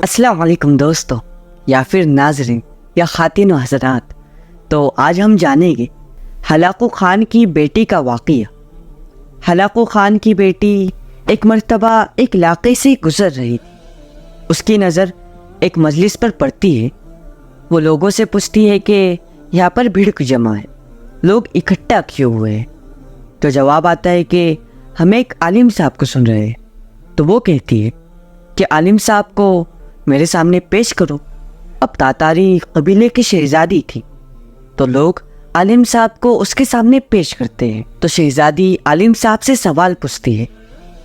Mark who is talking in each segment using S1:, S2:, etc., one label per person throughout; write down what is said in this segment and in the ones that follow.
S1: السلام علیکم دوستو یا پھر ناظرین یا خواتین و حضرات، تو آج ہم جانیں گے ہلاکو خان کی بیٹی کا واقعہ۔ ہلاکو خان کی بیٹی ایک مرتبہ ایک علاقے سے گزر رہی تھی۔ اس کی نظر ایک مجلس پر پڑتی ہے۔ وہ لوگوں سے پوچھتی ہے کہ یہاں پر بھیڑ کی جمع ہے، لوگ اکٹھا کیوں ہوئے ہیں؟ تو جواب آتا ہے کہ ہم ایک عالم صاحب کو سن رہے ہیں۔ تو وہ کہتی ہے کہ عالم صاحب کو میرے سامنے پیش کرو۔ اب تاتاری قبیلے کی شہزادی تھی، تو لوگ عالم صاحب کو اس کے سامنے پیش کرتے ہیں۔ تو شہزادی عالم صاحب سے سوال پوچھتی ہے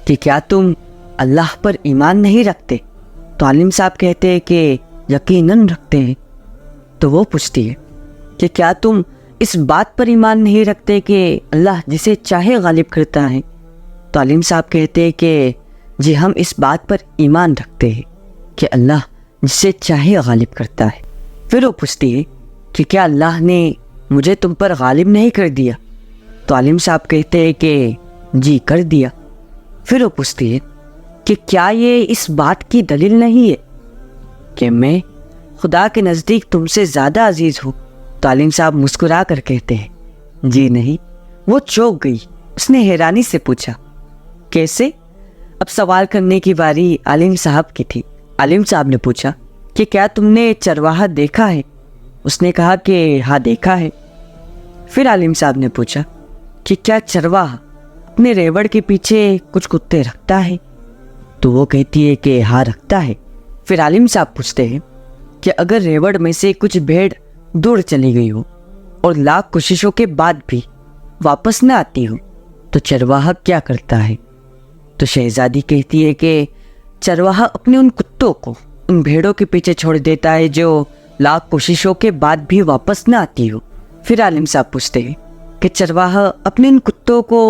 S1: کہ کیا تم اللہ پر ایمان نہیں رکھتے؟ تو عالم صاحب کہتے ہیں کہ یقیناً رکھتے ہیں۔ تو وہ پوچھتی ہے کہ کیا تم اس بات پر ایمان نہیں رکھتے کہ اللہ جسے چاہے غالب کرتا ہے؟ تو عالم صاحب کہتے ہیں کہ جی ہم اس بات پر ایمان رکھتے ہیں کہ اللہ جسے چاہے غالب کرتا ہے۔ پھر وہ پوچھتی ہے کہ کیا اللہ نے مجھے تم پر غالب نہیں کر دیا؟ تو عالم صاحب کہتے ہیں کہ جی کر دیا۔ پھر وہ پوچھتی ہے کہ کیا یہ اس بات کی دلیل نہیں ہے کہ میں خدا کے نزدیک تم سے زیادہ عزیز ہوں؟ تو عالم صاحب مسکرا کر کہتے ہیں جی نہیں۔ وہ چونک گئی۔ اس نے حیرانی سے پوچھا کیسے؟ اب سوال کرنے کی باری عالم صاحب کی تھی۔ عالم صاحب نے پوچھا کہ کیا تم نے چرواہا دیکھا ہے؟ اس نے کہا کہ ہاں دیکھا ہے۔ پھر عالم صاحب نے پوچھا کہ کیا چرواہا اپنے ریوڑ کے پیچھے کچھ کتے رکھتا ہے؟ تو وہ کہتی ہے کہ ہاں رکھتا ہے۔ پھر عالم صاحب پوچھتے ہیں کہ اگر ریوڑ میں سے کچھ بھیڑ دور چلی گئی ہو اور لاکھ کوششوں کے بعد بھی واپس نہ آتی ہو تو چرواہا کیا کرتا ہے؟ تو شہزادی کہتی ہے کہ چرواہا اپنے ان کتوں کو ان بھیڑوں کے پیچھے چھوڑ دیتا ہے جو لاکھ کوششوں کے بعد بھی واپس نہ آتی ہو۔ پھر عالم صاحب پوچھتے ہیں کہ چرواہا اپنے ان کتوں کو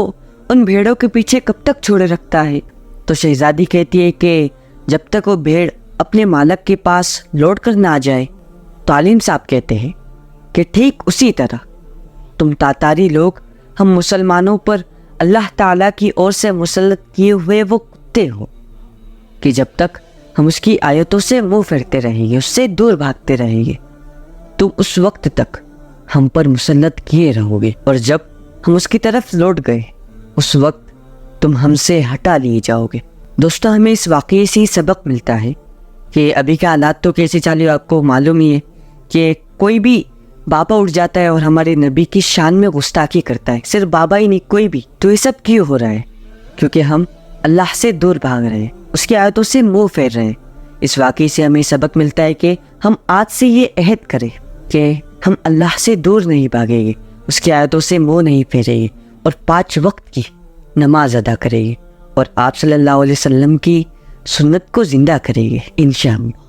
S1: ان بھیڑوں کے پیچھے کب تک چھوڑے رکھتا ہے؟ تو شہزادی کہتی ہے کہ جب تک وہ بھیڑ اپنے مالک کے پاس لوٹ کر نہ آ جائے۔ تو عالم صاحب کہتے ہیں کہ ٹھیک اسی طرح تم تاتاری لوگ ہم مسلمانوں پر اللہ تعالیٰ کی اور سے مسلط کیے ہوئے وہ کتے ہو کہ جب تک ہم اس کی آیتوں سے منہ پھیرتے رہیں گے، اس سے دور بھاگتے رہیں گے، تم اس وقت تک ہم پر مسلط کیے رہو گے، اور جب ہم اس کی طرف لوٹ گئے اس وقت تم ہم سے ہٹا لیے جاؤ گے۔ دوستو ہمیں اس واقعے سے سبق ملتا ہے کہ ابھی کے حالات تو کیسے چالے آپ کو معلوم ہی ہے کہ کوئی بھی بابا اٹھ جاتا ہے اور ہمارے نبی کی شان میں گستاخی کرتا ہے، صرف بابا ہی نہیں کوئی بھی۔ تو یہ سب کیوں ہو رہا ہے؟ کیونکہ ہم اللہ سے دور بھاگ رہے ہیں، اس کی آیتوں سے منہ پھیر رہے ہیں۔ اس واقعے سے ہمیں سبق ملتا ہے کہ ہم آج سے یہ عہد کریں کہ ہم اللہ سے دور نہیں بھاگیں گے، اس کی آیتوں سے منہ نہیں پھیریں گے، اور 5 وقت کی نماز ادا کریں گے، اور آپ صلی اللہ علیہ وسلم کی سنت کو زندہ کریں گے انشاءاللہ۔